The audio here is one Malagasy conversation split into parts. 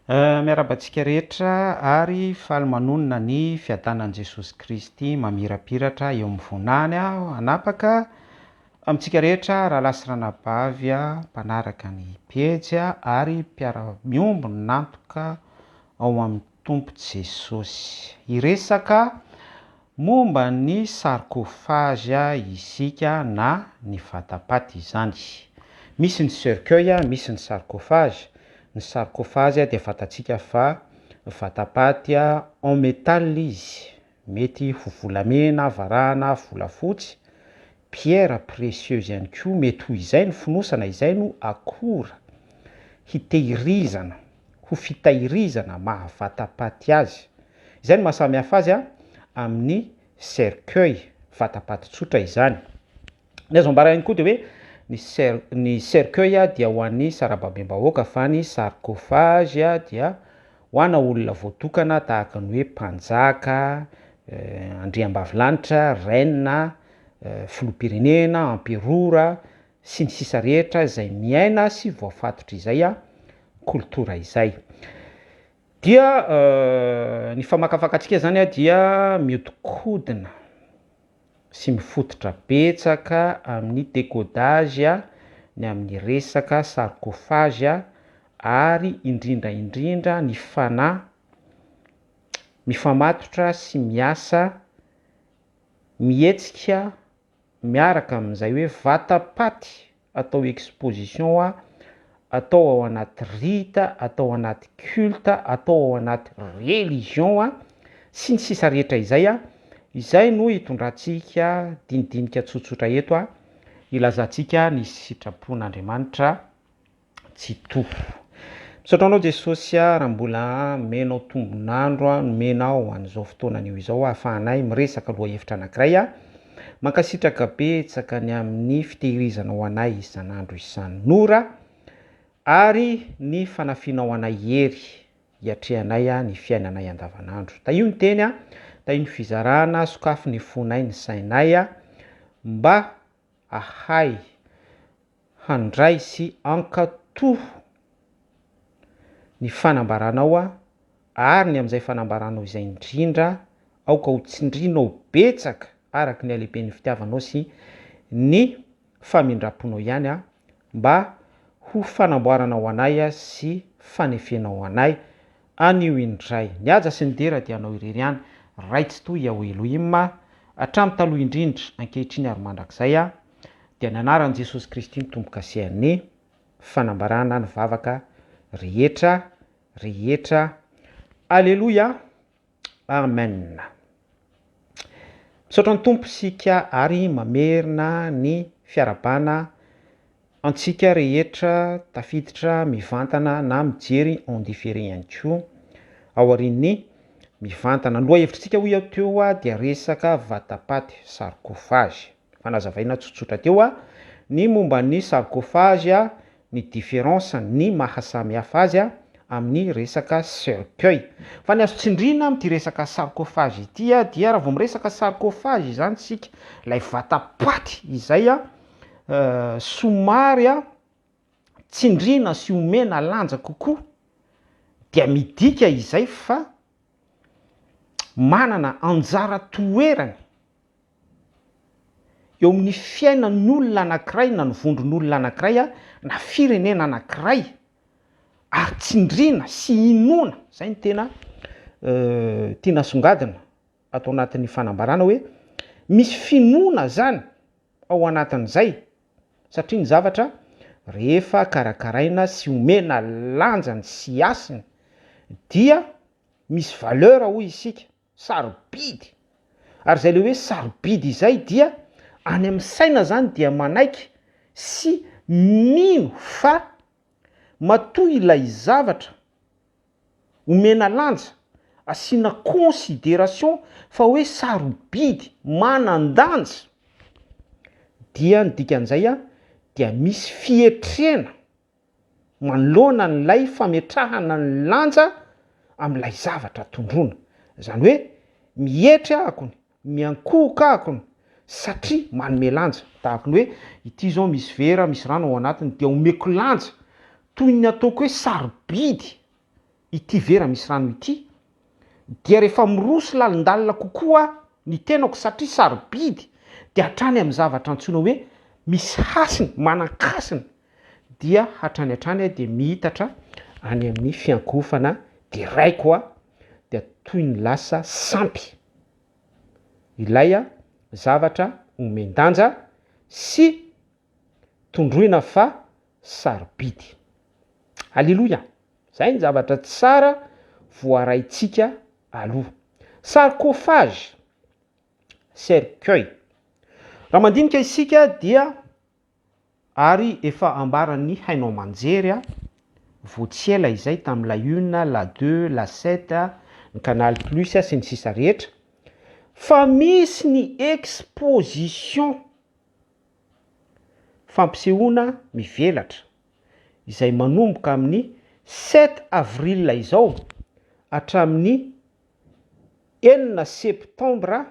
Miarabantsika rehetra ary faly manonona ny fiadanan'i Jesosy Kristy mamirapiratra eo amin'ny vonany hanapaka amintsika rehetra raha lasy mpanaraka ny pejy ary mpiara-miomby nantoka ao amin'ny Tompo Jesosy. Hiresaka momba ny sarcofage isika na ny vatapaty izany. Misy ny cercueil, misy ny sarcofage. Ny sarcofage dia fantatsika fa vatapaty en métal izy, mety ho volamena, varahana, volafotsy, pierre précieuse ihany koa, mety ho izay ny fonosana, izay no akora hitehirizana, ho fitahirizana maha vatapaty azy. Izay no mahasamihafa azy amin'ny cercueil, vatapaty tsotra izany. Ny azo ambara ihany koa dia hoe ny cercueil dia ho an'ny sarababem-bahoaka fa ny sarcofage dia ho ana olona voatokana tahaka ny hoe mpanjaka, andriambavilanitra, reine, filoham-pirenena, emperora sy ny sisa rehetra izay miaina sy voafatotra izay koltora izay. Dia ny famakafakatsika zany dia miodikodina sy mifototra betsaka amin'ny décodage ny amin'ny resaka sarcofage ary indrindra ny mifamatotra sy miasa mihetsika miaraka amin'izay hoe vatapaty atao exposition, atao ao anaty rite, atao ao anaty culte, atao ao anaty religion sy ny sisa rehetra izay izay no hitondrantsika dinidinika tsotsotra eto ilazantsika ny sitrapon'Andriamanitra tsy toho. Misaotra anao Jesosy raha mbola menao tombonandro nomenao an'izao fotoanan'io izao ahafahanay miresaka aloha hevitra anankiray mankasitraka betsaka ny amin'ny fitehirizana ho anay isan'andro isan'ora ary ny fanafiana ho anay hery hiatrehanay ny fiainanay andavanandro. Io ny teny io ny fizarana sokafy ny fonay ny sainay mba ahay handray sy ankatoho ny fanambaranao ary ny amin'izay fanambaranao izay indrindra aoka ho tsindrinao betsaka araka ny alehiben'ny fitiavanao sy ny famindraponao ihany mba ho fanamboaranao anay sy fanefenao anay anio indray. Ny aja sy ny dera dia anao irery ihany, raitsy toy ao Elohim hatramin'ny taloha indrindra ankehitriny ary mandrakizay dia ny anaran'i Jesosy Kristy ny tomboka sehan'ny fanambarana ny vavaka rehetra. Alleluia, amen. Misaotra ny tompo sika ary mamerina ny fiarabana antsika rehetra tafiditra mivantana na mijery en différé ihany koa ao aorian'ny mivantana. Ny lohahevitrintsika ho teo dia resaka vatapaty sarcofage. Fanazavaina tsotsotra teo ny momba ny sarcofage, ny différence, ny mahasamihafa azy amin'ny resaka cercueil. Fa ny azo tsindrina amin'ity resaka sarcofage ity dia raha vao miresaka sarcofage izany sika ilay vatapaty izay somary tsindrina sy omena lanja kokoa dia midika izay fa manana anjara toerany eo amin'ny fiainan'olona anankiray na ny vondron'olona anankiray na firenena anankiray ary tsindrina sy inona. Zay ny tena tiana songadina atao anatin'ny fanambarana hoe misy finoana zany ao anatin'izay satria ny zavatra rehefa karakaraina sy omena lanjany sy asiny dia misy valeur hoy isika, sarobidy. Ary zay le hoe sarobidy izay dia any amin'ny saina zany dia manaiky sy mino fa matoy ilay zavatra omena lanja asiana considération fa hoe sarobidy manan-danja dia ny dikan'izay dia misy fietrena manoloana n'ilay fametrahana ny lanja amin'ilay zavatra tondrona. Zany hoe mietra akony, miankohoka akony satria manome lanja. Tahaka ny hoe ity zao misy vera, misy rano ao anatiny dia omeko lanja toy ny ataoko hoe sarobidy ity vera misy rano ity dia rehefa mirosy lalindalina kokoa ny tenako satria sarobidy dia hatrany amin'ny zavatra antsoina hoe misy hasiny manan-kasiny dia hatrany dia mihitatra any amin'ny fiankofana dia raiko dia toy ny lasa sampy ilay zavatra omendanja sy tondroina fa sarobidy. Alléluia. Zay ny zavatra tsara voaraitsika aloha. Sarcophage, cercueil. Raha mandinika isika dia ary efa ambarany hainao manjery voatiela izay tamin'la 1, la 2, la 7, ny Canal Plus sy ny sisa rehetra. Fa misy ny exposition fampisehoana mivelatra izay manomboka amin'ny 7 avril izao hatramin'ny 4 septembre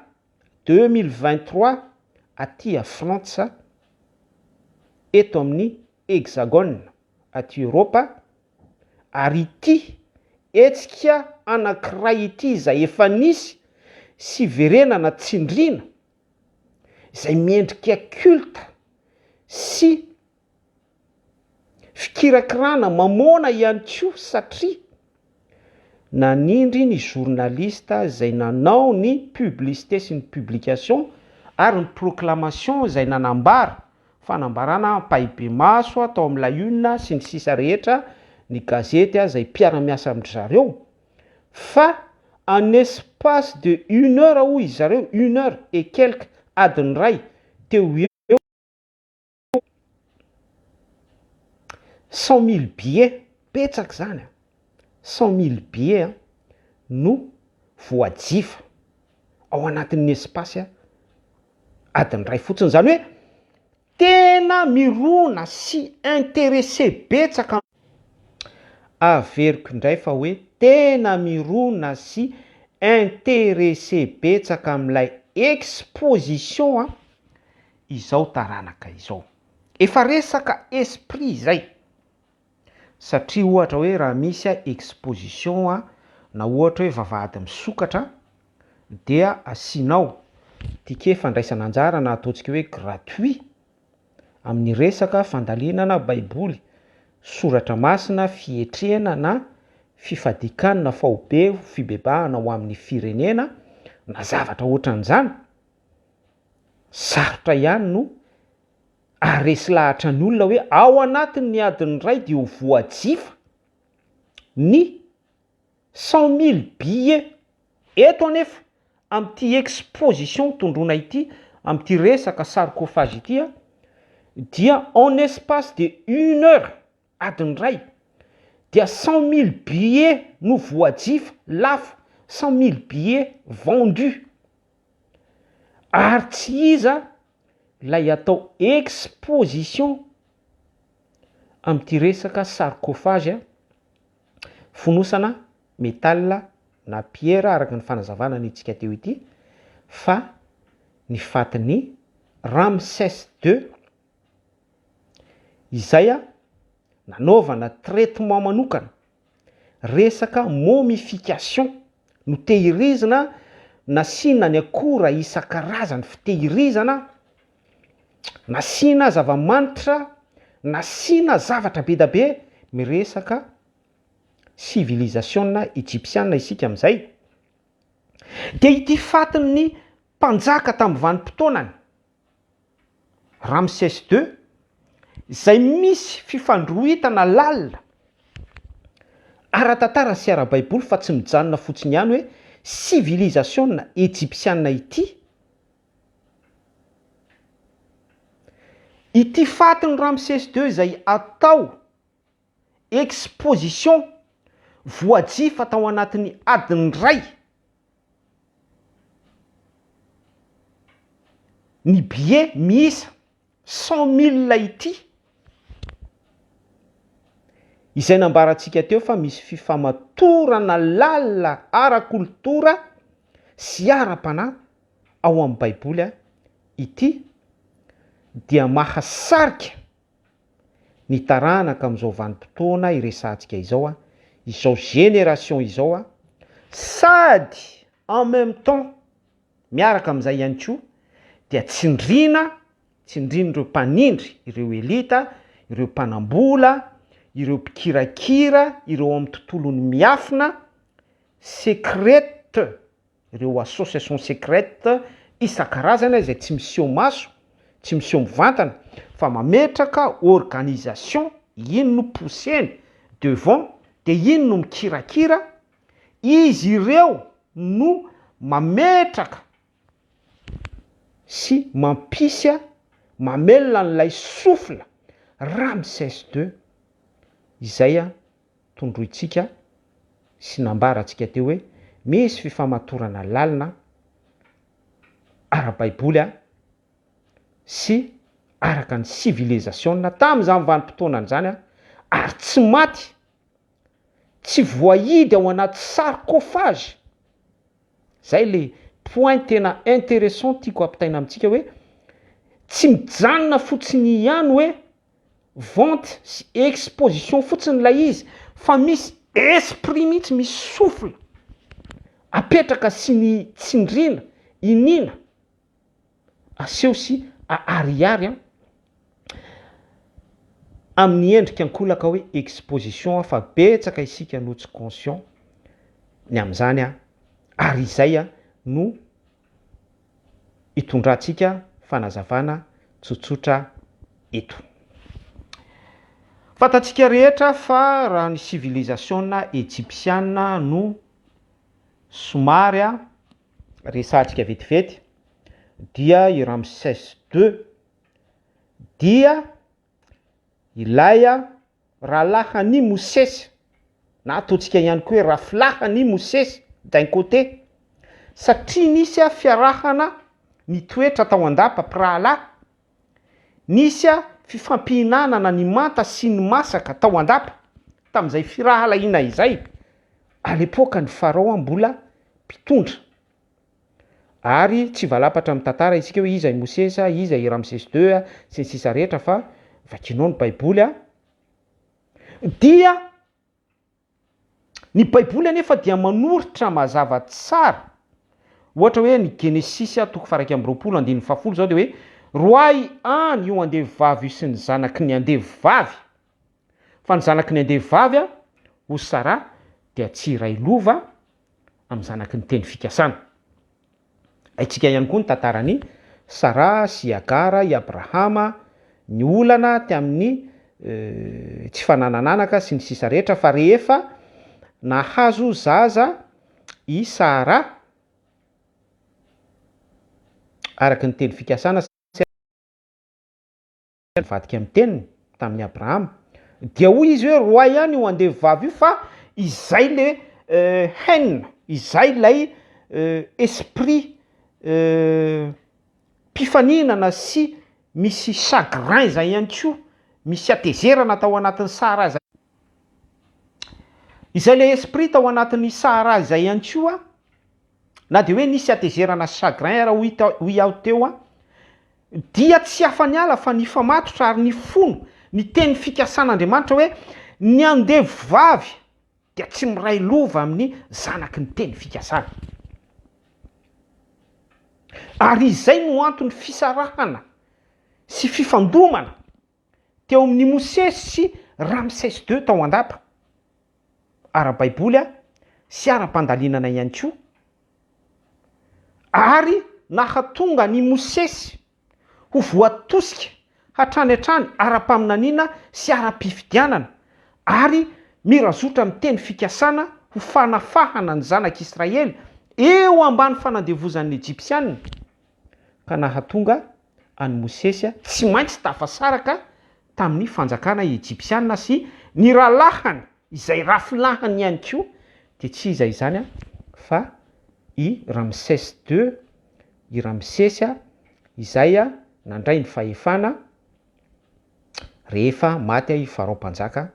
2023 aty à Frantsa eto amin'ny Hexagone aty Europa ary ity etsika anankiray ity izay efa nisy sy verenana tsindriana izay miendrika culte sy fikirakirana mamona ihany koa satria nanindry ny journaliste izay nanao ny publicité sy ny publication ary ny proclamation izay nanambara fanambarana ampahibe maso atao amin'la 1 sy ny sisa rehetra ny gazety izay mpiara-miasa amin'ny zareo fa en espace de 1 heure hoy zareo 1 heure et quelque adiny ray teo 100 000 billets petsaka zany 100 000 billets no voajifa ao anatin'ny espace adiny ray fotsiny zany hoe tena mirona sy intéressé betsaka averiko indray fa hoe tena mirona sy intéressé betsaka amin'ilay exposition izao taranaka izao efa resaka esprit zay satria ohatra hoe raha misy exposition na ohatra hoe vavahady misokatra dia asianao ticket fandraisana anjara na ataontsika hoe gratuit amin'ny resaka fandalinana baiboly soratra masina fietrehana na fifadikanana faobe fibebahana ho amin'ny firenena na zavatra ohatran'izany sarotra ihany no aresy lahatra ny olona hoe ao anatin'ny adiny ray dia ho voajifa ny 100 000 billets eto anefa amin'ity exposition tondrona ity amin'ity resaka sarcophage ity dia en espace de 1 heure adiny ray dia 100 000 billets no voajifa lafo 100 000 billets vendus ary tsy iza lay atao exposition amin'ity resaka sarcophage fonosana métal na pierre araka ny fanazavana ny itsika teo ity fa ny fatiny Ramsès II izay nanaovana traitement manokana resaka momification no tehirizina nasiana ny akora isan-karazany fitehirizana nasiana zava-manitra nasiana zavatra be da be miresaka civilisation egyptienne isika amin'izay dia ity fatin'ny mpanjaka tamin'ny vanim-potoanany Ramsès II izay misy fifandrohitana lalina ara-tantara sy ara-baiboly fa tsy mijanona fotsiny ihany hoe civilisation egyptienne ity fatiny Ramsès II izay atao exposition voajifa tao anatin'ny adiny ray ny billet miisa 100 000 ity izay nambarantsika teo fa misy fifamatorana lalina ara-koltora sy ara-panahy ao amin'ny baiboly ity dia mahasarika ny taranaka amin'izao vanim-potoana iresantsika izao izao génération izao a sady en même temps miaraka amin'izay ihany koa dia tsindrina ireo mpanindry, ireo elita, ireo mpanambola, ireo mpikirakira, ireo amin'ny tontolony miafina secrète, ireo association secrète isan-karazany izay tsy miseho maso, tsy miseho mivantana fa mametraka organisation, ino no pousseny devant, de ino no mikirakira, izy ireo no mametraka sy mampisy mamelona n'ilay sofla Ramsès II izay tondroitsika sy nambarantsika teo hoe misy fifamatorana lalina ara-baiboly sy araka ny civilisation tamin'izany vanim-potoanany zany ary tsy maty, tsy voahidy ao anaty sarcophage. Zay le point tena intéressant tiako ampitaina amintsika hoe tsy mijanona fotsiny ihany hoe vente sy exposition fotsiny lay izy fa misy esprit mihitsy, misy souffle apetraka sy ny tsindrina inina aseho sy ariary amin'ny endrika ankolaka hoe exposition fa betsaka isika no tsy conscient ny amin'izany ary izay no itondrantsika fanazavana tsotsotra eto. Fantatsika rehetra fa raha ny civilisation égyptienne no somary resantsika vetivety dia i Ramsès II dia ilay rahalahan'i Mosesy na ataontsika ihany koa hoe rafilahany Mosesy d'un côté satria nisy fiarahana ny toetra tao andapa-pirahalahy, nisy fifampihinanana ny manta sy ny masaka tao andapa tamin'izay firahalahina izay à l'époque ny pharaon mbola mpitondra ary tsy valapatra amin'ny tantara isika hoe iza i Mosesy, iza i Ramsès II sy ny sisa rehetra fa vakinao ny baiboly dia ny baiboly anefa dia manoritra mazava tsara ohatra hoe ny Genesis toko faha 1:20 zao de hoe roay any io andevy sy ny zanaky ny andevy fa ny zanaky ny andevy ho Sara dia tsy iray lova amin'ny zanaky ny teny fikasana. Aitsika ihany koa ny tantarany Sara sy Agara i Abrahama ny olana tamin'ny tsy fananananaka sy ny sisa rehetra fa rehefa nahazo zaza i Sara araka ny teny fikasana vadika amin'ny teniny tamin'ny Abrahama dia hoy izy hoe roa ihany io andevy io fa izay le haine, izay lay esprit mpifaninana sy misy chagrin zay ihany koa, misy atezerana tao anatin'ny Sara zay. Izay le esprit tao anatin'ny Sara zay ihany koa na de hoe nisy atezerana chagrin raha hoy aho teo dia tsy hafa-niala fa ny famatotra ary ny fono ny teny fikasan'Andriamanitra hoe ny andevy dia tsy miray lova amin'ny zanaky ny teny fikasana. Ary izay no antony fisarahana sy fifandomana teo amin'ny Mosesy sy Ramsès II tao andapa ara-baiboly sy ara-pandalinana ihany koa ary nahatonga ny Mosesy ho voatosika hatrany hatrany ara-paminaniana sy ara-pifidianana ary mirazotra amin'ny teny fikasana ho fanafahana ny zanak'Israely eo ambany fanandevozan'ny Egyptianina ka nahatonga any Mosesy tsy maintsy tafasaraka tamin'ny fanjakana Egyptianina sy ny ralahany izay rafilahany ihany koa dia tsy iza izany fa i Ramsès II, i Ramsesy izay nandray ny fahefana rehefa maty i Pharaon mpanjaka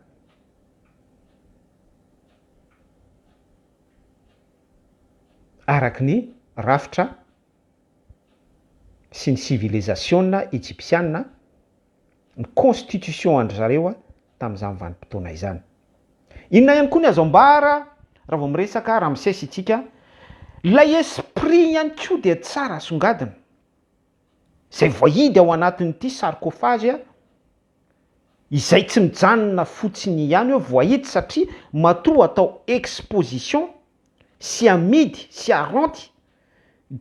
araky ny rafitra sy ny civilisation égyptienne ny constitution andry zareo tamin'izany vanim-potoana izany. Inona ihany koa ny azo ambara raha vao miresaka Ramsès itsika, ilay esprit ihany koa dia tsara songadina zay voahidy ao anatin'ity sarcophage izay tsy mijanona fotsiny ihany hoe voahidy satria matoa atao exposition sy amidy sy aranty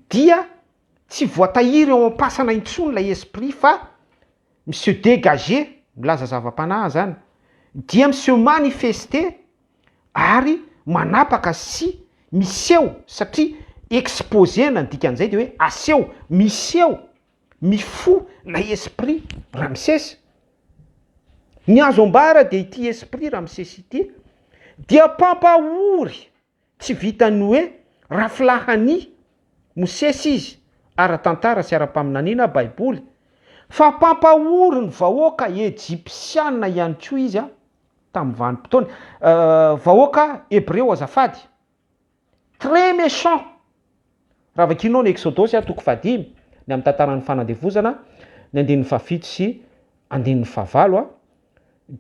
dia tsy voatahiry eo ampasana intsony ilay esprit fa monsieur dégagé, milaza zava-panahy zany, dia monsieur manifesté ary manapaka sy miseho satria exposé na dikan'izay dia hoe aseho, miseho, mifo lay esprit Ramsès. Ny azo ambara dia ity esprit Ramsès ity dia pampahory tsy vitany hoe rafilahany Mosesy izy ara-tantara sy ara-paminaniana baiboly, fa pampahory ny vahoaka Egyptiana ihany koa izy tamin'ny vanim-potoana, vahoaka Hébreu azafady, très méchant. Raha vakinao ny Exodus toko 5 ny amin'ny tantaran'ny fanandevozana ny 17 sy 19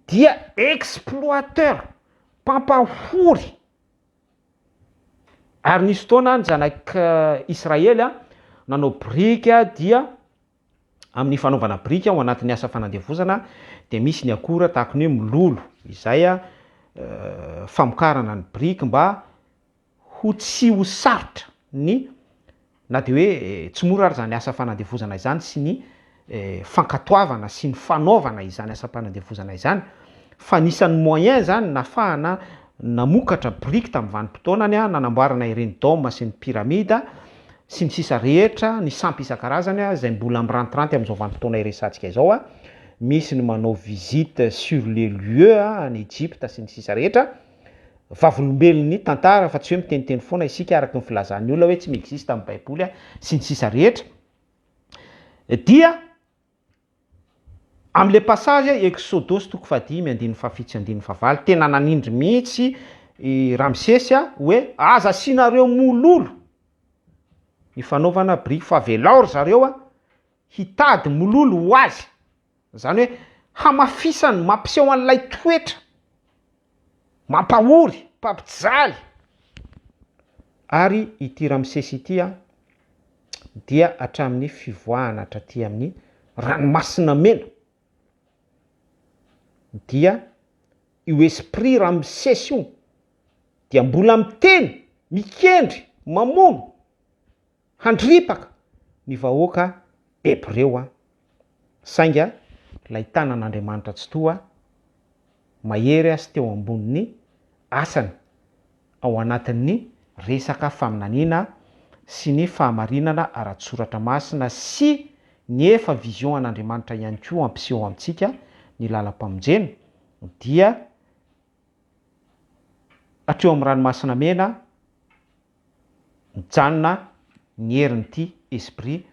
dia exploiteur, pampahory. Ary nisy fotoana ny zanak' Israely nanao briky dia amin'ny fanaovana briky ao anatin'ny asa fanandevozana dia misy ny akora tahaka ny hoe mololo, izay famokarana ny briky mba ho tsy ho sarotra ny na dia hoe tsy mora ary zany asa fanandevozana izany sy ny fankatoavana sy ny fanaovana izany asa fanandevozana izany, fa nisan'ny moyen zany nafahana namokatra briky tamin'ny vanim-potoanany nanamboarana ireny dôme sy ny pyramide sy ny sisa rehetra ny sampy isan-karazany izay mbola mirantiranty amin'izao vanim-potoana iresantsika izao misy ny manao visite sur les lieux en Égypte sy ny sisa rehetra, vavolombelon'ny tantara fa tsy hoe miteniteny foana isika araka ny filazan'ny olona hoe tsy miexiste amin'ny baiboly sy ny sisa rehetra. Dia am'le passage Exodus toko 5:17 tena nanindry mihitsy Ramsès hoe aza asianareo mololo ny fanaovana briky fa velao zareo hitady mololo ho azy, zany hoe hamafisany mampiseho an'ilay toetra mampahory, mpampijaly. Ary ity Ramsès ity dia hatramin'ny fivoahana hatraty amin'ny ranomasina mena dia io esprit Ramsès io dia mbola miteny, mikendry, mamono, handripaka ny vahoaka Hébreu sainga lay tanan'Andriamanitra tsy toa mahery sy teo ambonin'ny asany ao anatin'ny resaka faminaniana sy ny fahamarinana ara-tsoratra masina sy ny efa vision an'Andriamanitra ihany koa ampiseho amintsika ny lalam-pamonjena dia atreo amin'ny ranomasina mena mijanona ny herin'ity esprit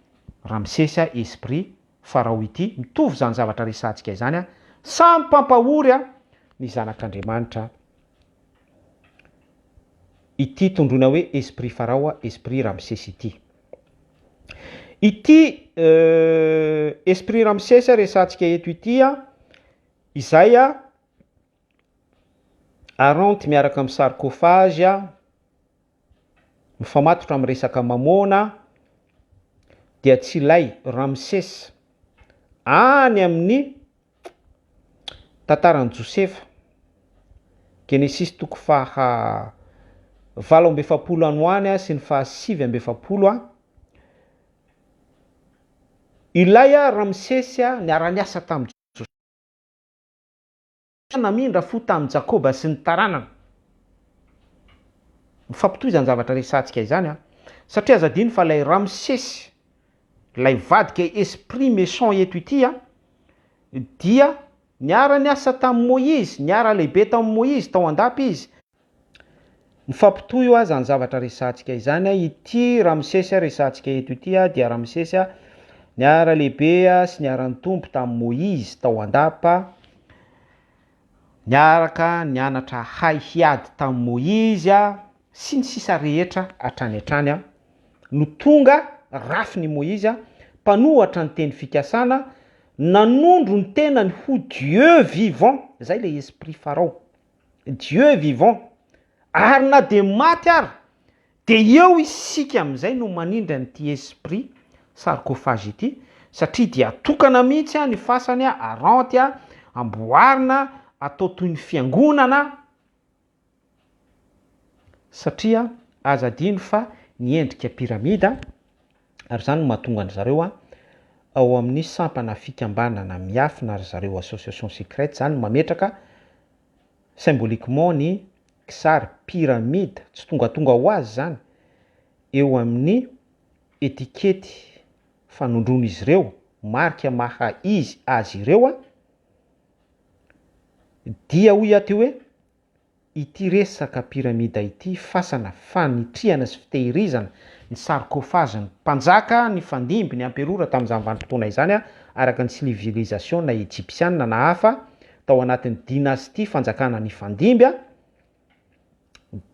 Ramsès, esprit Pharaon ity, mitovy zany zavatra resantsika izany samy pampahory ny zanak'Andriamanitra ity tondrona hoe esprit Pharaon, esprit Ramsès ity. Ity esprit Ramsès resantsika eto ity izay aranty miaraka amin'ny sarcophage mifamatotra amin'ny resaka mamona dia tsy lay Ramsès any amin'ny tantaran'i Josefa, Genesis toko 7:7 any sy ny 7:7 ilay Ramsès niara-niasa tamin'ny Josefa namindra fo tamin'ny Jakoba sy ny taranany. Mifampitohy izany zavatra resantsika izany satria azadiny fa lay Ramsès lay vadika esprit méchant eto ity dia niara-niasa tamin'ny Moïse, niara-lehibe tamin'ny Moïse tao andafy izy. Mifampitohy io zany zavatra resantsika izany ity Ramsès resantsika eto ity dia Ramsès niara-lehibe sy niara-nitombo tamin'ny Moïse tao andapa, niaraka nianatra hay hiady tamin'ny Moïse sy ny sisa rehetra hatrany hatrany no tonga rafiny Moïse mpanohatra ny teny fikasana, nanondro ny tenany ho Dieu vivant, zay le esprit Pharaon. Dieu vivant, ary na de maty ary de eo isika amin'izay no manindra nyity esprit sarcophage ity, satria dia atokana mihitsy a ny fasany a aranty a amboarina atao toy ny fiangonana, satria aza adino fa niendrika piramida, ary zany no mahatonga andry zareo a ao amin'ny sampana fikambanana miafina ary zareo association secrète zany mametraka symboliquement ny kisary piramide, tsy tongatonga ho azy zany, eo amin'ny etikety fanondrona izy ireo, marika maha izy azy ireo a, dia hoy aty hoe ity resaka piramida ity fasana fanitriana sy fitehirizana ny sarcophage ny mpanjaka ny fandimby ny amperora tamin'izany vanim-potoana izany a, araka ny civilisation na egyptianina na hafa tao anatin'ny dynastie fanjakana ny fandimby a,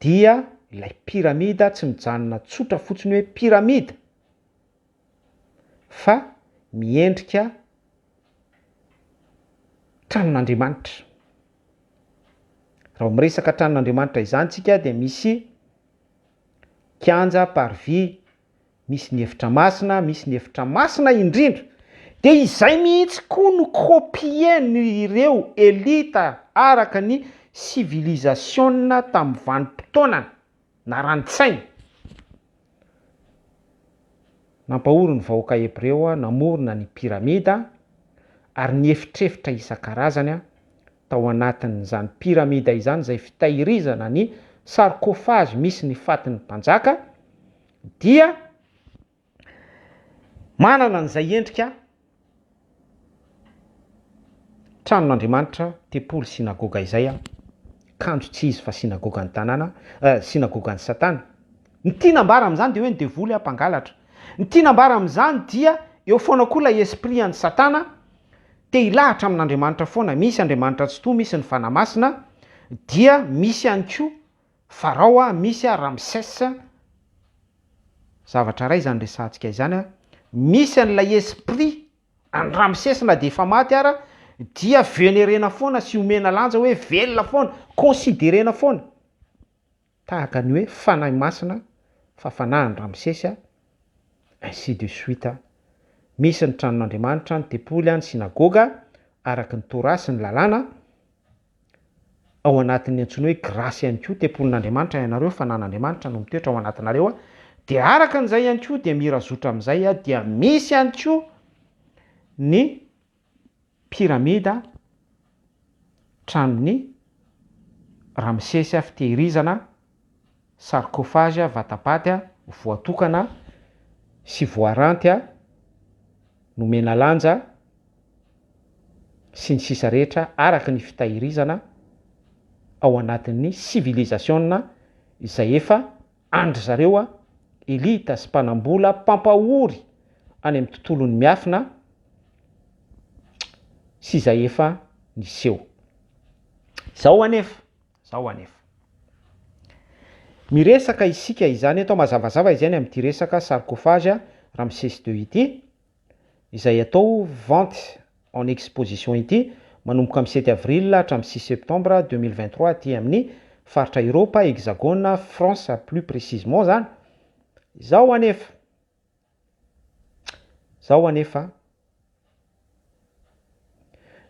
dia ilay piramida tsy mijanona tsotra fotsiny hoe piramida fa miendrika tranon'Andriamanitra. Raha miresaka tranon'Andriamanitra izany tsika dia misy kianja parvis, misy ny efitra masina, misy ny efitra masina indrindra, de izay mihitsy koa no copien ireo elita araka ny civilisation tamin'ny vanim-potoanana na ranontsaina. Nampahory ny vahoaka hebreo namorona ny piramida, ary ny efitrefitra isan-karazany a tao anatin'izany piramida izany izay fitahirizana ny sarcophage misy ny fatin'ny mpanjaka, dia manana an'izay endrika tranon'Andriamanitra, tempolo synagoga izay a, kanjo tsy izy fa synagogan'ny tanàna, synagogan'ny Satana. Ny tinambara amin'izany dia hoe ny devoly ampangalatra. Ny tinambara amin'izany dia eo foana koa ilay esprit an'ny Satana te hilahatra amin'Andriamanitra foana. Misy Andriamanitra tsy toa, misy ny fanamasina, dia misy ihany koa Farao a, misy a Ramsès, zavatra ray zany resantsika izany a, misy an'ilay esprit any Ramsès na de efa maty ara, dia vénérena foana sy omena lanja hoe velona foana, considérena foana, tahaka ny hoe fanahy masina, fafanahan'ny Ramsès a, ainsi de suite. Misy ny tranon'Andriamanitra, ny tempoly, ny synagoga, araka ny Torah sy ny lalàna, ao anatin'ny antsoina hoe grâce ihany koa, tempolin'Andriamanitra ianareo, fanan'Andriamanitra no mitoetra ao anatinareo a, dia araka an'izay ihany koa dia mirazotra amin'izay a, dia misy ihany koa ny piramida tranon'ny Ramsès fitehirizana sarcophage vatapaty voatokana sy voaranty nomena lanja sy ny sisa rehetra araka ny fitahirizana ao anatin'ny civilisation izay efa andry zareo elita sy mpanambola mpampahory any amin'ny tontolon'ny miafina sy izay efa niseho. Zao anefa miresaka isika izany atao mazavazava izany amin'ity resaka sarcophage Ramsès II ity, izay atao vente en exposition ity manomboka amin'ny 7 avril hatramin'ny 6 septembre 2023 aty amin'ny faritra Europa, Hexagone, France plus précisément zany. Zao anefa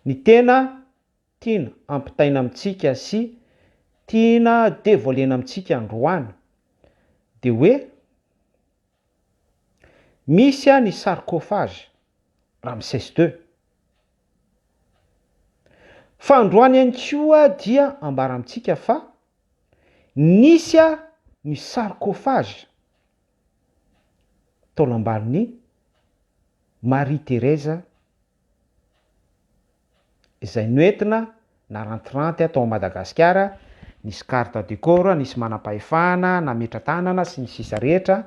ny tena tiana ampitaina amintsika sy tiana devolena amintsika androany de hoe misy ny sarcophage Ramsès II. Fa androany ihany koa dia ambara amintsika fa nisy ny sarcophage taolambalin'ny Marie Thérèse izay noentina narantiranty atao Madagasikara, nisy carte décor, nisy manam-pahefana, nametra tanana sy ny sisa rehetra,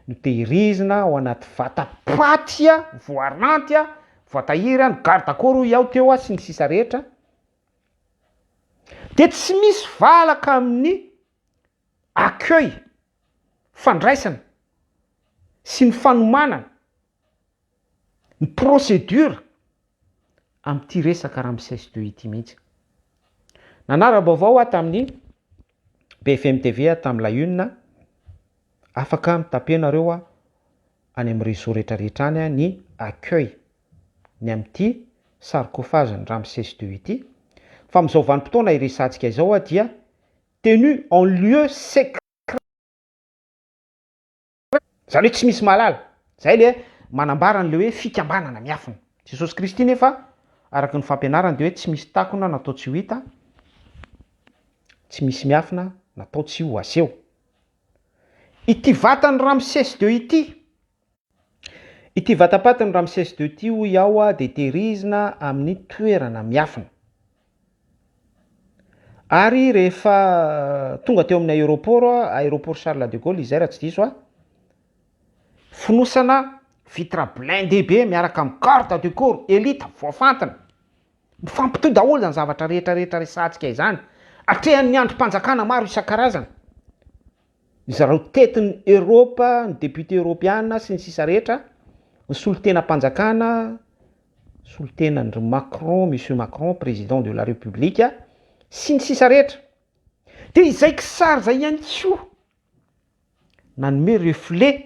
no tehirizina ao anaty vatapaty voaranty voatahiry ny garde corps ao teo sy ny sisa rehetra, de tsy misy valaka amin'ny accueil, fandraisana sy ny fanomanana, ny procédure amin'ity resaka Ramsès II ity mihitsy. Nanara-baovao tamin'ny BFM TV tamin'ilay Une, afaka mitapenareo any amin'ny réseau rehetrarehetra any ny accueil ny amin'ity sarcophage ny Ramsès II ity. Fa amin'izao vanim-potoana iresantsika izao dia tenu en lieu secret. Zany hoe tsy misy malala. Zay le manambara an'le hoe fikambanana miafina. Jesosy Kristy nefa araka ny fampianarany dia hoe tsy misy takona natao tsy ho hita, tsy misy miafina natao tsy ho aseho. Ity vatany Ramsès II ity vatapatiny Ramsès II ity ho iaho dia tehirizina amin'ny toerana miafina. Ary rehefa tonga teo amin'ny aéroport Charles de Gaulle izay raha tsy diso fonosana vitra blindé be miaraka amin'ny garde du corps élite voafantina. Mifampitohy daholo zany zavatra rehetrarehetra resantsika izany. Atrehan'ny androm-panjakana maro isan-karazana. Zareo tetin'ny Europe, ny député européenne sy ny sisa rehetra, ny solon-tenam-panjakana, solon-tenandry Macron, monsieur Macron, président de la République, sy ny sisa rehetra. Dia izay kisary zay ihany koa nanome reflet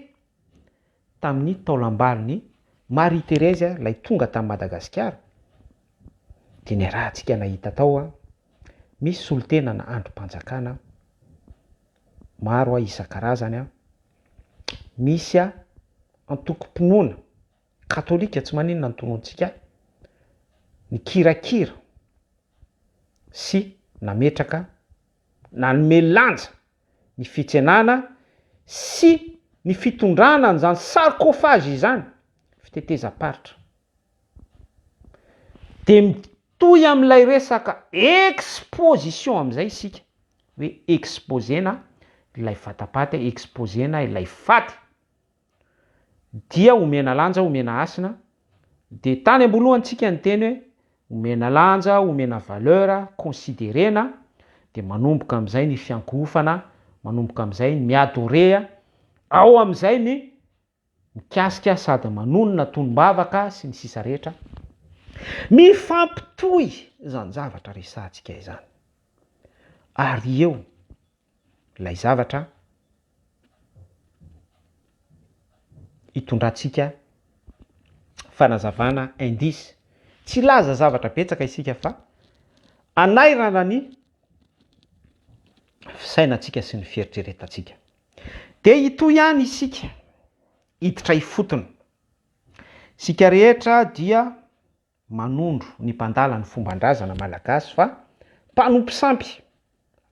tamin'ny taolam-balon'ny Marie Thérèse lay tonga tamin'ny Madagasikara. Dia ny rahantsika nahita tao misy solon-tenana androm-panjakana maro isan-karazany, misy antoko-pinoana katolika tsy maninona ny tonontsika, ny kirakira sy nametraka nanome lanja ny fitsenana sy ny fitondrana n'izany sarcophage izany, fitetezam-paritra. Dia mitohy amin'ilay resaka exposition amin'izay isika hoe exposena ilay vatapaty, exposena ilay faty, dia omena lanja, omena asina. Dia tany ambolohantsika ny teny hoe omena lanja, omena valeur, considérena. Dia manomboka amin'izay ny fiankofana, manomboka amin'izay ny miadorea, ao amin'izay ny mikasika sady manonona tonom-bavaka sy ny sisa rehetra. Mifampitohy izany zavatra resantsika izany. Ary eo ilay zavatra hitondrantsika fanazavana indice. Tsy laza zavatra betsaka isika fa anairana ny fisainantsika sy ny fieritreretantsika. Dia ito ihany isika hiditra hifotona. Isika rehetra dia manondro ny mpandala ny fomban-drazana malagasy fa mpanompo sampy,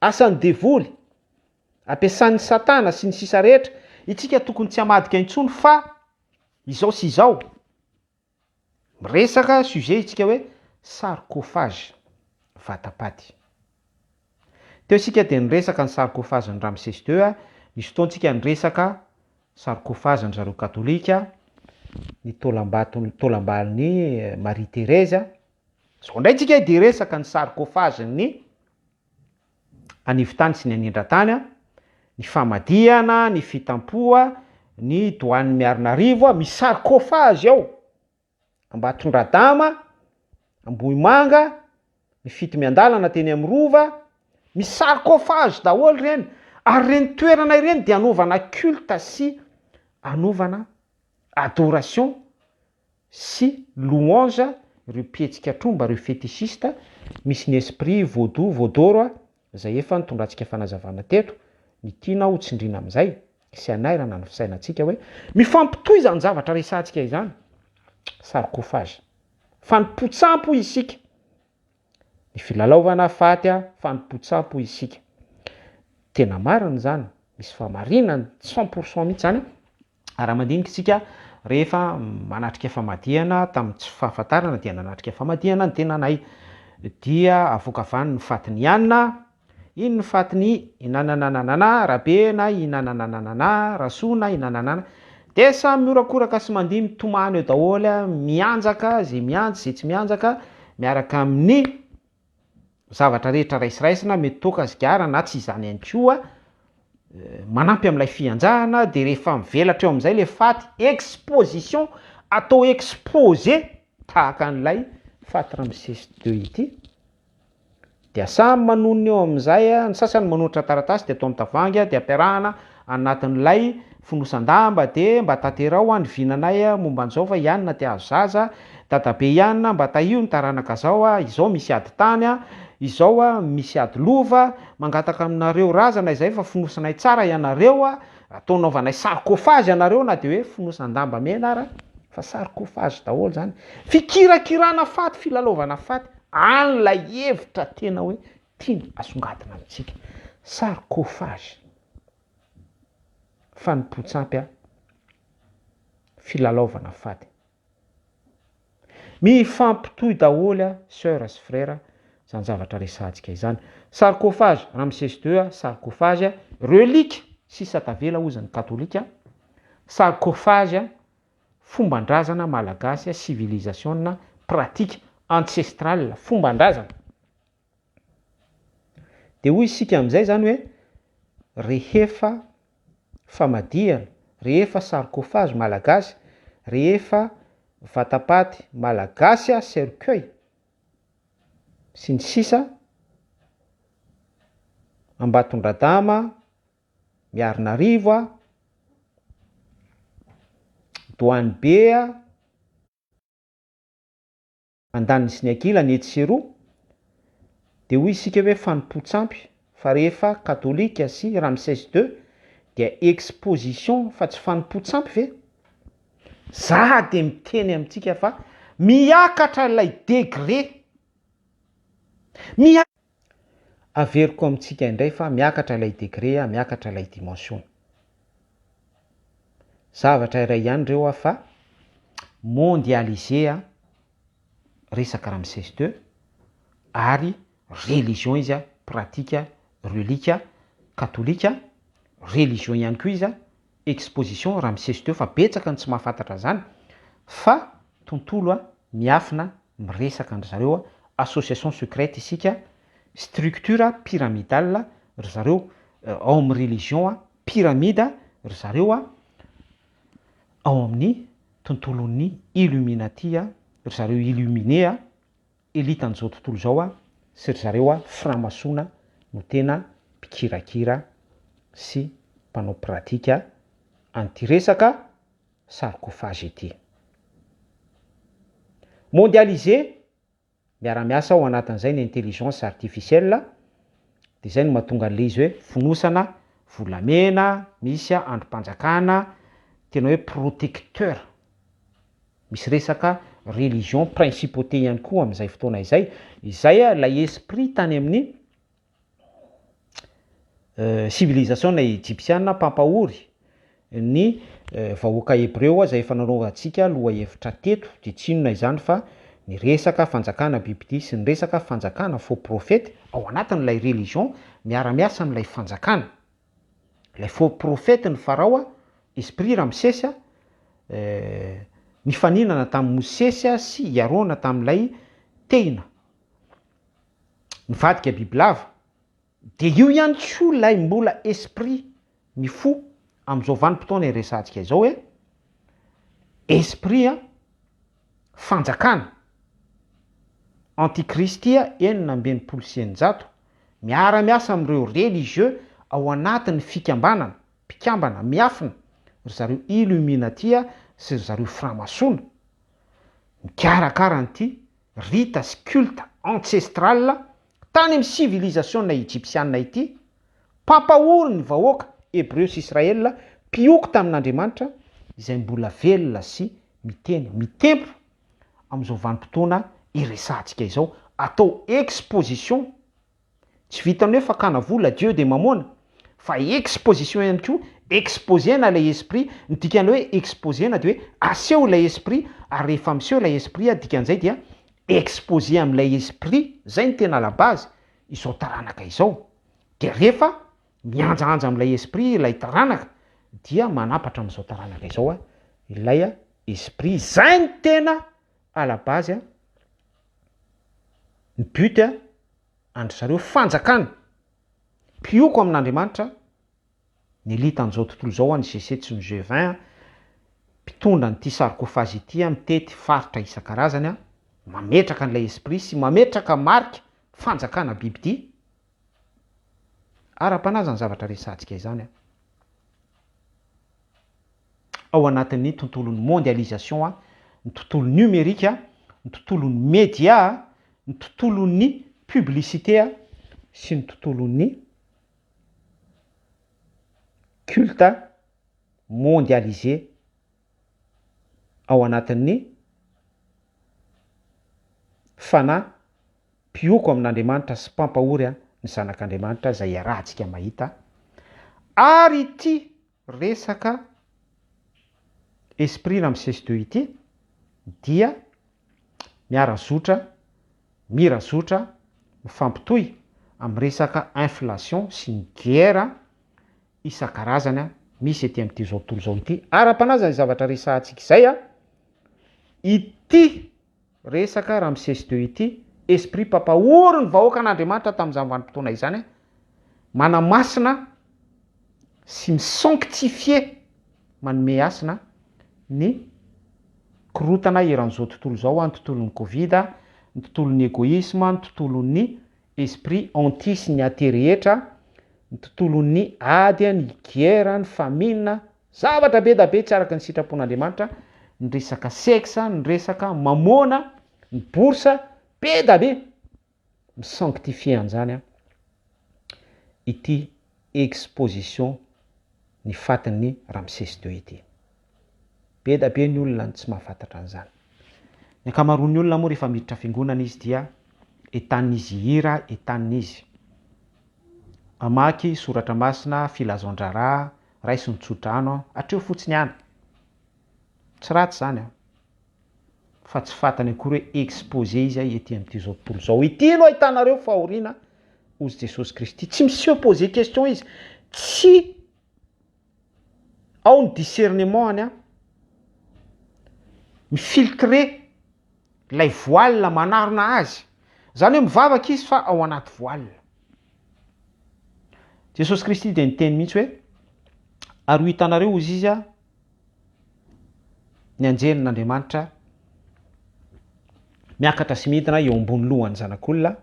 asan'ny devoly, ampiasan'ny satana sy ny sisa rehetra. Itsika tokony tsy hamadika intsony fa izao sy izao. Miresaka sujet itsika hoe sarcophage, vatapaty. Teo isika dia niresaka ny sarcophage ny Ramsès II, nisy fotoantsika niresaka sarcophage ny zareo katolika, ny taolam-balon'ny Marie Thérèse. Zao ndray tsika dia resaka ny sarcophage ny anivon-tany sy ny anindran-tany, ny famadihana, ny fitampoa, ny doany Miarinarivo, misy sarcophage ao. Ambatondradama, Ambohimanga, ny fito miandalana teny amin'ny rova, misy sarcophage daholo reny. Ary reny toerana ireny dia anaovana culte sy anaovana adoration sy louange ireo mpietsika tromba, ireo fétichiste, misy ny esprit vaudou, vaudoro, izay efa nitondrantsika fanazavana teto. Ny tiana ho tsindrina amin'izay sy anairana ny fisainantsika hoe mifampitohy izany zavatra resantsika izany. Sarcophage, fanimpotsampo isika. Ny filalaovana faty, fanimpotsampo isika. Tena marina izany, misy famarinana 100% mihitsy zany. Raha mandinika isika rehefa manatrika famadihana tamin'ny tsy fahafantarana dia nanatrika famadihana ny tenanay, dia avoaka avany ny fatiny ianina. Iny ny fatiny inanananana rabe na inanananana rasona inananana. Dia samy miorakoraka sy mandihy mitomany eo daholo, mianjaka zay mianjy zay tsy mianjaka, miaraka amin'ny zavatra rehetra raisiraisina mety toka zigara na tsy izany ihany koa, manampy amin'ilay fianjahana. Dia rehefa mivelatra eo amin'izay le faty, exposition, atao exposé tahaka an'ilay faty Ramsès II ity. dia samy manonony eo amin'izay ny sasany manoatra taratasy de atao amin'ny tavoahangy de ampiarahana anatin'ilay fonosan-damba de mba tanterao ny vinanay momba an'izao fa ianona te azo zaza dadabe ianona mba tahio ny taranaka zao izao misy ady tany izao misy ady lova mangataka aminareo razana izay fa fonosanay tsara ianareo ataonaovanay sarcofage ianareo na de hoe fonosan-damba mena ara fa sarcofage daholo zany fikirakirana faty filalaovana faty an'ilay hevitra tena hoe tiana asongadina amitsika sarcofage fanipotsampy filalaovana faty mifampitohy daholo sœur sy frère zany zavatra resantsika izany sarcofage Ramsès II sarcofage relique sisa tavela ozany katolika sarcofage fomban-drazana malagasy civilisation pratique ancestrale fomban-drazana de hoy isika amin'izay zany hoe rehefa famadihana rehefa sarcofage malagasy rehefa vatapaty malagasy cercueil sy ny sisa Ambatondradama Miarinarivo Doany be Andaniny sy ny ankilany Etsiroa de hoy isika hoe fanipotsampy fa rehefa katolika sy Ramsès II dia exposition fa tsy fanipotsampy ve za de miteny amintsika fa miakatra ilay degré averiko amintsika indray fa miakatra ilay degré miakatra ilay dimension zavatra iray ihany reo fa mondialisé resaka Ramsès II ary religion izy pratique relique katolika religion ihany koa izy exposition Ramsès II fa betsaka ny tsy mahafantatra zany fa tontolo miafina miresaka andry zareo association secrète isika structure pyramidale ry zareo ao amin'ny religion pyramide ry zareo ao amin'ny tontolon'ny illuminati ry zareo illuminé elite an'izao tontolo zao sy ry zareo franc-maçon no tena mpikirakira sy mpanao pratika antiresaka sarcofage ity mondialisé miara-miasa ao anatin'izay ny intelligence artificielle de zay no mahatonga an'le izy hoe fonosana volamena misy androm-panjakana tena hoe protecteur misy resaka religion principauté ihany koa amin'izay fotoana izay lay esprit tany amin'ny civilisation na égyptienne pampahory ny vahoaka hébreu zay efa nanaovantsika loha hevitra teto de tsinona izany fa ny resaka fanjakana biblia sy ny resaka fanjakana faux prophète ao anatin'ilay religion miara-miasa n'ilay fanjakana ilay faux prophète ny farao esprit Ramsès nifaninana tamin'ny Mosesy sy Iarona tamin'ilay teina nivadika bibilava de io ihany koa lay mbola esprit mifo amin'izao vanim-potoana iresantsika izao hoe esprit fanjakana antikristia enina ambinipolo sy eninjato miara-miasa amin'ireo religieux ao anatin'ny fikambanana mpikambana miafina ry zareo illuminatia sy ry zareo franc-maçon mikarakara an'ity rite sy culte ancestral tany amin'ny civilisation na égyptienne ity pampahory ny vahoaka hébreu sy israel mpioky tamin'Andriamanitra izay mbola velona sy miteny mitempo amin'izao vanim-potoana iresantsika izao atao exposition tsy vitany hoe fakana vola Dieu de mamona fa exposition ihany koa exposena lay esprit ny dikan'ilay hoe exposena de hoe aseho lay esprit ary rehefa miseho lay esprit dikan'izay dia exposé amin'ilay esprit zay ny tena la base izao taranaka izao de rehefa mianjaanja amin'ilay esprit ilay taranaka dia manapatra amin'izao taranaka izao ilay esprit zay ny tena à la base ny but andry zareo fanjakana mpioko amin'Andriamanitra ny elite an'izao tontolo zao ny G7 sy ny G20 mpitondra nyity sarcofage ity mitety faritra isan-karazany mametraka an'ilay esprit sy mametraka marika fanjakana bibidia ara-panazy ny zavatra resantsika izany ao anatin'ny tontolon'ny mondialisation ny tontolo numérika ny tontolon'ny média ny tontolon'ny publicité sy ny tontolon'ny culte mondialisé ao anatin'ny fana-pioko amin'Andriamanitra sy mpampahory ny zanak'Andriamanitra izay arahantsika mahita ary ity resaka esprit Ramsès II ity dia miara-zotra mifampitohy amin'ny resaka inflation sy ny guerre isan-karazany misy ety amin'ity zao tontolo zao ity ara-panazy ny zavatra resantsika izay ity resaka Ramsès II ity esprit mpampahory ny vahoaka an'Andriamanitra tamin'izany vanim-potoana izany manamasina sy misanctifie manome asina ny korotana eran'izao tontolo zao ny tontolon'ny covid ny tontolon'ny égoïsme ny tontolon'ny esprit anti sy ny aty rehetra ny tontolon'ny ady ny guerre ny famine zavatra be da be tsy araka ny sitrapon'Andriamanitra ny resaka sexe ny resaka mamona ny borsa be da be misanctifie an'izany ity exposition ny fatin'ny Ramsès II ity be da be ny olona ny tsy mahafantatra an'izany ny ankamaroan'ny olona moa rehefa miditra fiangonana izy dia etan'izy hira etan'izy amaky soratra masina filazon-draharaha raisy ny tsodrano hatreo fotsiny any tsy ratsy zany fa tsy fantany akory hoe exposé izy ety amin'ity zao tontolo zao ity no ahitanareo fahoriana ozy Jesosy Kristy tsy misy poser question izy tsy ao ny discernement any mifiltre lay voile manarona azy zany hoe mivavaka izy fa ao anaty voile Jesosy Kristy dia niteny mihitsy hoe ary ho hitanareo ozy izy ny anjelin'Andriamanitra miakatra sy midina eo ambony lohany zanak'olona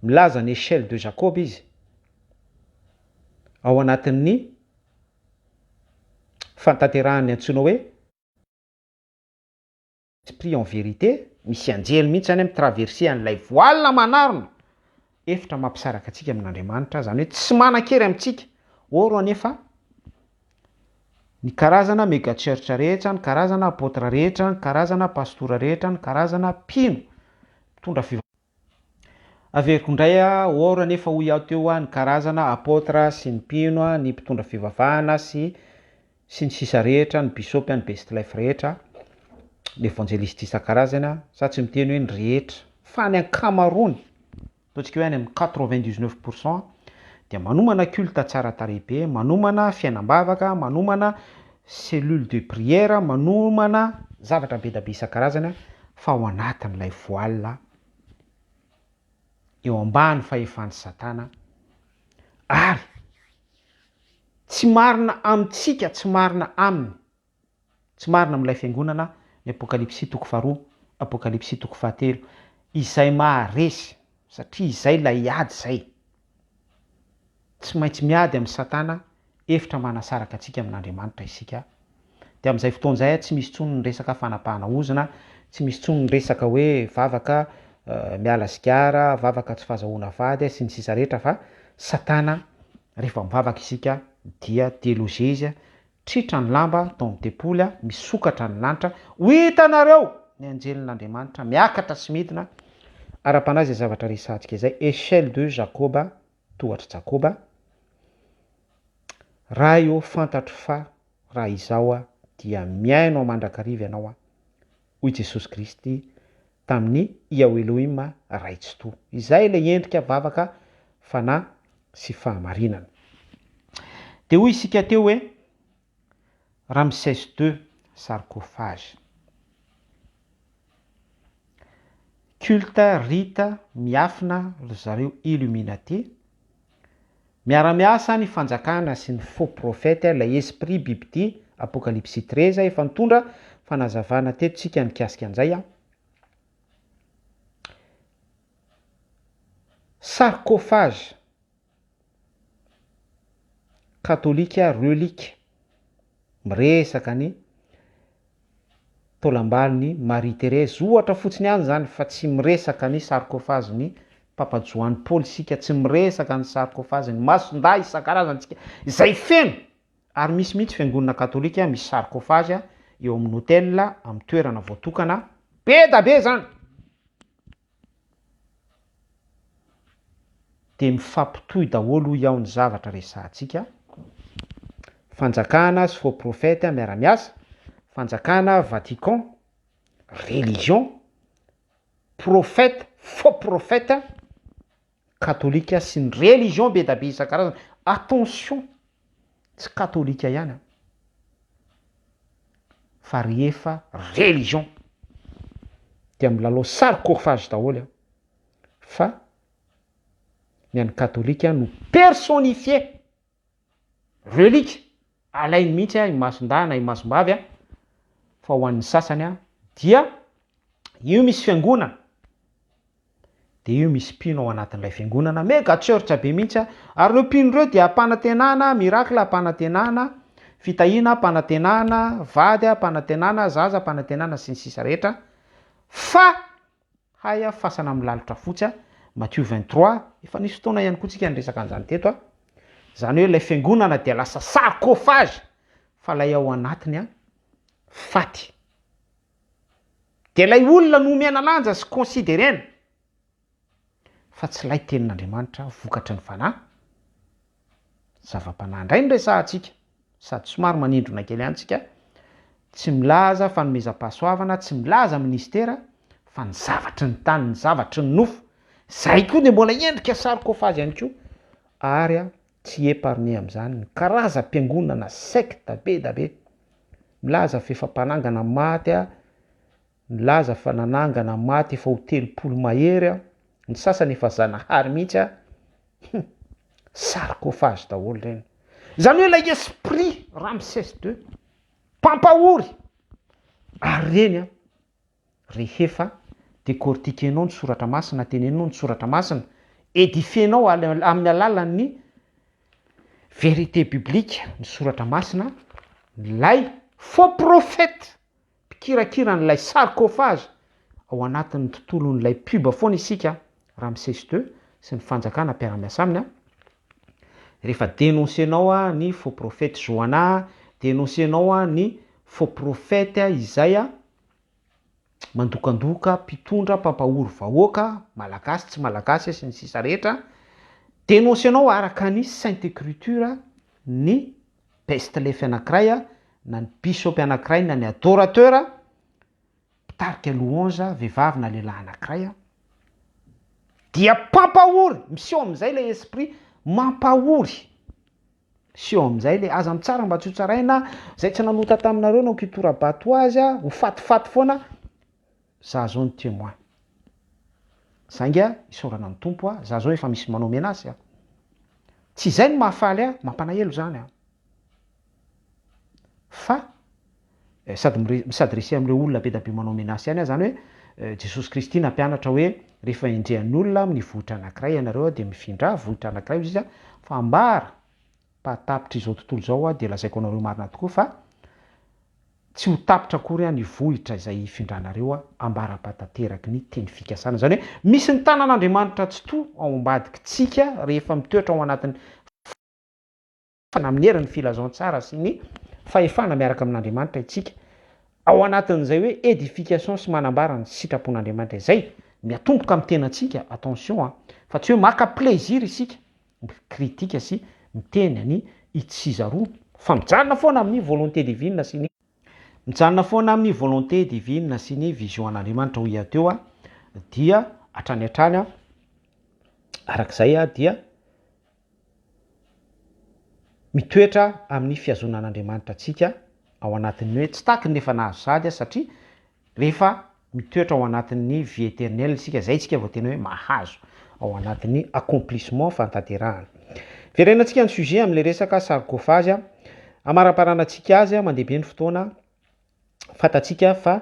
milaza ny échelle de Jacob izy ao anatin'ny fantaterahany antsoina hoe esprit en vérité misy anjely mihitsy zany mitraverser an'ilay voile manarona efitra mampisaraka atsika amin'Andriamanitra zany hoe tsy manan-kery amintsika oro anefa ny karazana mega church rehetra ny karazana apôtra rehetra ny karazana pastora rehetra ny karazana mpino mitondra averiko indray oro anefa ho iaho teo ny karazana apôtra sy ny mpino ny mpitondra fivavahana sy ny sisa rehetra ny bisopy ny bestlef rehetra ny evangeliste isan-karazana sa tsy miteny hoe ny rehetra fa ny ankamarony ataontsika hoe any amin'ny 99% dia manomana culte tsara tarehibe manomana fiainam-bavaka manomana cellule de prière manomana zavatra be da be isan-karazany fa ao anatin'ilay voile eo ambany fahefan'ny satana ary tsy marina amintsika tsy marina aminy tsy marina amin'ilay fiangonana ny apokalipsy 2:2 apokalipsy 2:3 izay maharesy satria izay lay ady zay tsy maintsy miady amin'ny satana efitra manasaraka atsika amin'Andriamanitra isika dia amin'izay fotoan'izay tsy misy tsony ny resaka fanapahana ozina tsy misy tsony ny resaka hoe vavaka miala sigara vavaka tsy fahazahoana vady sy ny sisa rehetra fa satana rehefa mivavaka isika dia délogé izy tritra ny lamba tao amin'ny tempoly misokatra ny lanitra ho hitanareo ny anjelin'Andriamanitra miakatra sy midina ara-panazy zavatra resantsika izay échelle de Jacob tohatra Jacob raha eo fantatro fa raha izao dia miaino mandrakariva ianao hoy Jesosy Kristy tamin'ny Yahweh Elohim raitsyto izay ilay endrika vavaka fanahy sy fahamarinana dia hoy isika teo hoe Ramsès II sarcophage culte rite miafina ry zareo Illuminati miara-miasa ny fanjakana sy ny faux prophète lay esprit bibity apokalipsy 13 efa nitondra fanazavana tetitsika nikasika an'izay sarcophage katolika relique miresaka ny tolambaliny Marie Thérèse ohatra fotsiny any zany fa tsy miresaka ny sarcophage ny Papa Joany Paul sika tsy miresaka ny sarcophage ny masonday isan-karazany tsika izay feno ary misy mihitsy fiangonana katolika misy sarcophage eo amin'ny hôtel amin'ny toerana voatokana be da be zany de mifampitohy daholo iaho ny zavatra resahantsika fanjakana sy faux prophète miara-miasa fanjakana Vatican religion prophète faux prophète katolika sy ny religion be da be isan-karazany attention tsy katolika ihany fa rehefa religion dia milalao sarcophage daholo fa ny an'ny katolika no personnifié relique alainy mihitsy i masondana i masombavy fa ho an'ny sasany dia io misy fiangonana de io misy mpino ao anatin'ilay fiangonana mega church be mihitsy ary ireo mpino ireo dia ampanantenana miracle ampanantenana fitahina ampanantenana vady ampanantenana zaza ampanantenana sy ny sisa rehetra fa haya fasana amin'ny lalitra fotsy Matthieu 23 efa nisy fotoana ihany koa tsika niresaka an'izany teto zany hoe ilay fiangonana dia lasa sarcophage fa lay ao anatiny faty de lay olona no omena lanja sy considérena fa tsy lay tenin'Andriamanitra vokatry ny fanahy zava-panahy indray ny resahantsika sady somary manindrona kely antsika tsy milaza fanomezam-pahasoavana tsy milaza ministera fa ny zavatry ny tany ny zavatry ny nofo zay koa de mbola endrika sarcophage ihany koa ary tsy épargné amin'izany ny karazam-piangonana secte be da be milaza fefampanangana maty milaza fa nanangana maty efa ho 30 mahery ny sasany efa zanahary mihitsy sarcophage daholo reny zany hoe ilay esprit Ramsès II pampahory ary reny rehefa décortiquenao ny soratra masina teneninao ny soratra masina édifienao amin'ny alalan'ny vérité biblique ny soratra masina lay faux prophète mpikirakira n'ilay sarcophage ao anatin'ny tontolon'ilay pub foana isika Ramsès II sy ny fanjakana mpiara-miasa aminy rehefa dénoncenao ny faux prophète Joana dénoncenao ny faux prophète izay mandokandoka mpitondra pampahory vahoaka malagasy tsy malagasy sy ny sisa rehetra dénoncenao araka ny sainte écriture ny bestlef anankiray na ny bishop anankiray na ny adorateur mpitarika louange vehivavy na lehilahy anankiray dia pampahory miseho amin'izay le esprit mampahory miseho amin'izay le aza mitsara mba tsy ho tsaraina zay tsy nanota taminareo nao kitorabato azy ho fatifaty foana za zao ny témoin zangy isorana ny tompo za zao efa misy manao menace tsy izay ny mahafaly mampalahelo zany fa sady rese amin'ireo olona be da be manao menace ihany zany hoe Jesosy Kristy nampianatra hoe rehefa indrehan'ny olona amin'ny vohitra anankiray ianareo de mifindra vohitra anankiray izy fa ambara pahatapitra izao tontolo zao de lazaiko anareo marina tokoa fa tsy ho tapitra akory ny vohitra izay ifindranareo ambara-patateraky ny teny fikasana zany hoe misy ny tanan'Andriamanitra tsy to ao ambadiky tsika rehefa mitoetra ao anatin'ny amin'ny herin'ny filazantsara sy ny fahefana miaraka amin'Andriamanitra itsika ao anatin'izay hoe édification sy manambara ny sitrapon'Andriamanitra izay miatomboka amin'ny tenantsika attention fa tsy hoe maka plaisir isika kritika sy miteny ny itsizaroa fa mijanona foana amin'ny volonté divine sy ny mijanona foana amin'ny volonté divine sy ny vision an'Andriamanitra ho iateo dia hatrany hatrany arak'izay dia mitoetra amin'ny fiazonan'Andriamanitra atsika ao anatin'ny hoe tsy taky nefa nahazo sady satria rehefa mitoetra ao anatin'ny vie éternelle isika zay tsika vao tena hoe mahazo ao anatin'ny accomplissement fantaterahana verenantsika ny sujet amin'le resaka sarcophage amaraparanantsika azy mandeha be ny fotoana fatatsika fa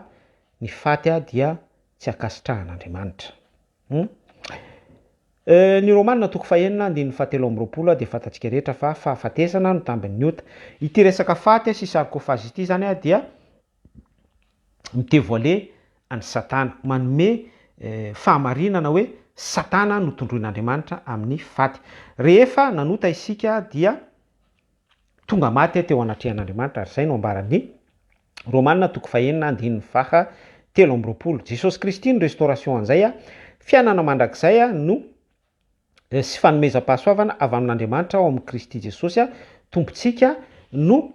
ny faty dia tsy akasitrahan'Andriamanitra Ny Romanina toko fahenina andininy fahatelo amby roapolo dia fantatsika rehetra fa fahafatesana no tambin'ny ota. Ity resaka faty sy sarcophages ity zany dia mitevoale any Satana, manome fahamarinana hoe Satana no tondroin'Andriamanitra amin'ny faty. Rehefa nanota isika dia tonga maty teo anatrehan'Andriamanitra ary zay no ambaran'ny Romanina toko fahenina andininy faha telo amby roapolo. Jesosy Kristy ny restauration an'izay fiainana mandrakizay no sy fanomezam-pahasoavana avy amin'Andriamanitra ao amin'ny Kristy Jesosy tompontsika no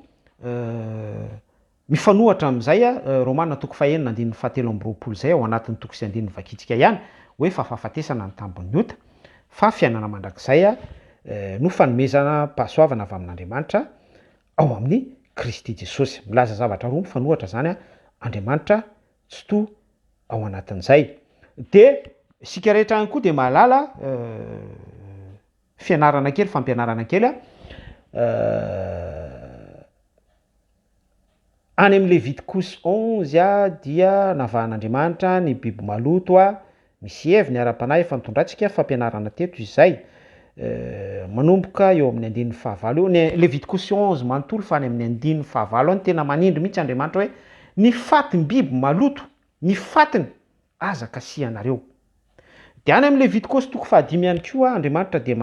mifanohatra amin'izay Romanina toko fahenina andininy fahatelo amby roapolo zay ao anatin'ny toko sy andininy vakitsika ihany hoe fahafatesana ny tambon'ny ota fa fiainana mandrakizay no fanomezana pahasoavana avy amin'Andriamanitra ao amin'ny Kristy Jesosy. Milaza zavatra roa mifanohatra zany Andriamanitra tsy to ao anatin'izay. De sika rehetra ihany koa dia mahalala fianarana kely, fampianarana kely any amin'ny Levitikosy 11 dia navahan'Andriamanitra ny biby maloto misy heviny ara-panahy efa nitondratsika fampianarana teto izay manomboka eo amin'ny andininy fahavalo eo. Levitikosy 11 manontolo fa any amin'ny andininy fahavalo any tena manindry mihitsy Andriamanitra hoe ny fatin'ny biby maloto, ny fatiny aza kasianareo. Dia any amin'ny Levitikosy toko fahadimy ihany koa Andriamanitra dia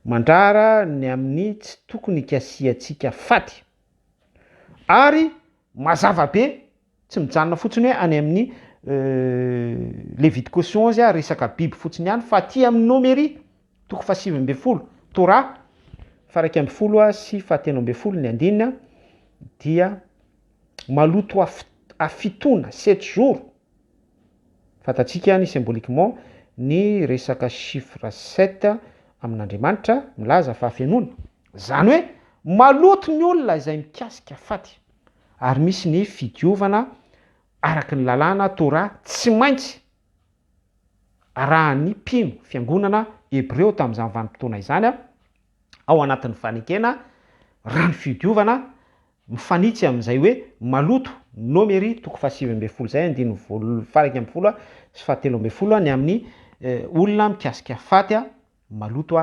mandrara ny amin'ny tsy tokony ikasiantsika faty. Ary mazava be tsy mijanona fotsiny hoe any amin'ny Levitikosy 11 resaka biby fotsiny ihany fa aty amin'ny Nomery toko fahasivy amby folo, Torah faraika amby folo sy fahatelo amby folo ny andinina dia maloto afitona 7 jours. Fantatsika ny symboliquement ny resaka chiffre 7 amin'Andriamanitra milaza fa fenona. Zany hoe maloto ny olona izay mikasika faty. Ary misy ny fidiovana araky ny lalàna Torah tsy maintsy arahan'ny mpino fiangonana Hebreo tamin'izany vanim-potoana izany ao anatin'ny fanekena raha ny fidiovana mifanitsy amin'izay hoe maloto Nomery toko fahasivy amby folo zay andininy faraika amby folo sy fahatelo amby folo ny amin'ny olona mikasika faty maloto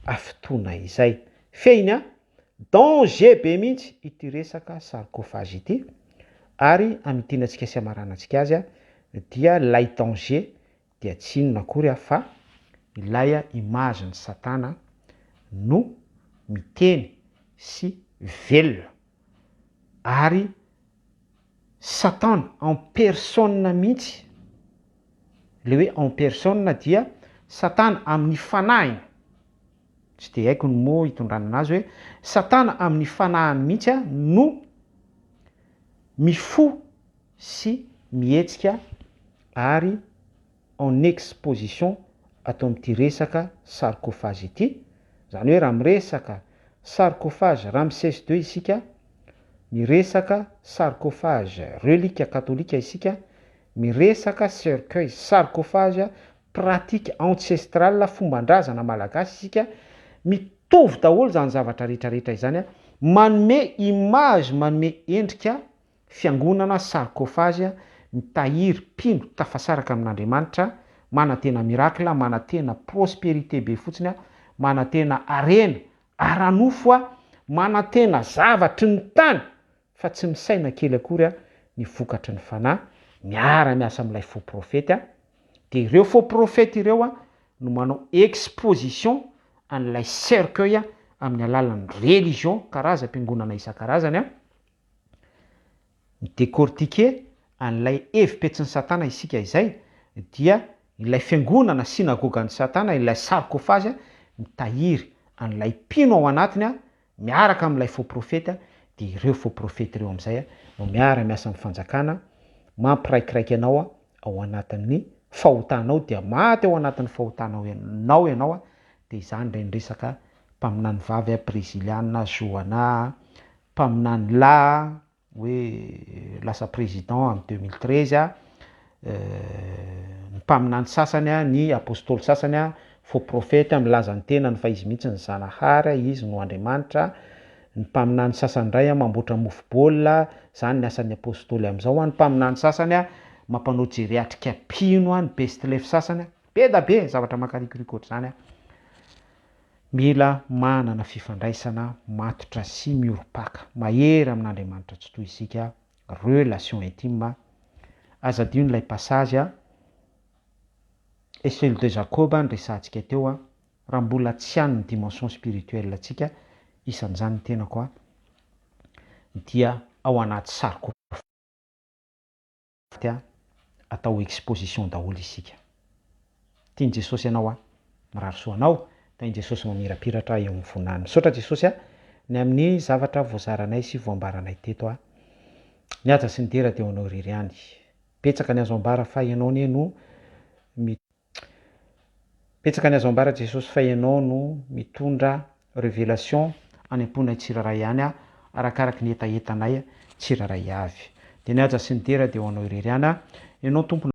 afitona izay. Fehiny danger be mihitsy ity resaka sarcophage ity ary amitiana antsika sy amaranantsika azy dia lay danger dia tsy inona akory fa ilay image ny Satana no miteny sy velona. Ary Satan en personne mihitsy, le hoe en personne dia Satana amin'ny fanahiny, tsy dia haiko ny mo hitondrana anazy hoe Satana amin'ny fanahiny mihitsy no mifo sy mihetsika ary en exposition atao amin'ity resaka sarcophage ity. Zany hoe raha miresaka sarcophage Ramsès II isika, miresaka sarcophage relique katolika isika, miresaka cercueil sarcophage pratique ancestrale fomban-drazana malagasy isika, mitovy daholo zany zavatra rehetrarehetra izany manome image, manome endrika fiangonana sarcophage mitahiry mpino tafasaraka amin'Andriamanitra, manantena miracle, manantena prospérité be fotsiny, manantena arena aranofo, manantena zavatry ny tany fa tsy misaina kely akory ny vokatry ny fanahy, miara-miasa amin'ilay faux prophète. Dia ireo faux prophète ireo no manao exposition an'ilay cercueil amin'ny alalan'ny religion karazam-piangonana isan-karazany midécortiquer an'ilay hevim-petsin'ny Satana isika izay dia ilay fiangonana synagogan'ny Satana, ilay sarcophage mitahiry an'ilay mpino ao anatiny miaraka amin'ilay faux prophète. Dia ireo faux prophète ireo amin'izay no miara-miasa amin'ny fanjakana mampiraikiraiky anao ao anatin'ny fahotanao dia maty ao anatin'ny fahotanao ianao dia izany ireny resaka mpaminany vavy brésiliana Joana, mpaminany lahy hoe lasa président en 2013 ny mpaminany sasany ny apôstôly sasany faux prophète milaza ny tenany fa izy mihitsy ny Zanahary, izy no Andriamanitra. Ny mpaminany sasany indray mamboatra mofo baolina, zany ny asan'ny apôstôly amin'izao. Ny mpaminany sasany mampanao jeriatrika pino any bestlef sasany be da be zavatra mankarikoriko ohatr'izany mila manana fifandraisana matotra sy miorom-paka mahery amin'Andriamanitra tsy toy isika relation intime azadio n'ilay passage Eshel de Jacob ny resantsika teo raha mbola tsy hany ny dimension spirituelle atsika isan'izany ny tenako dia ao anaty sariko atao exposition daholo isika tiany Jesosy ianao mirary soanao tiany Jesosy mamirapiratra eo amin'ny vonany misaotra Jesosy ny amin'ny zavatra voazaranay sy voambaranay teto ny aja sy ny dera dia anao irery ihany petsaka ny azo ambara fa ianao nie no petsaka ny azo ambara Jesosy fa ianao no mitondra révélation any am-ponay tsiraray ihany arakaraky ny etaetanay tsiraray avy dia ny aja sy ny dera dia anao irery ihany ianao tompona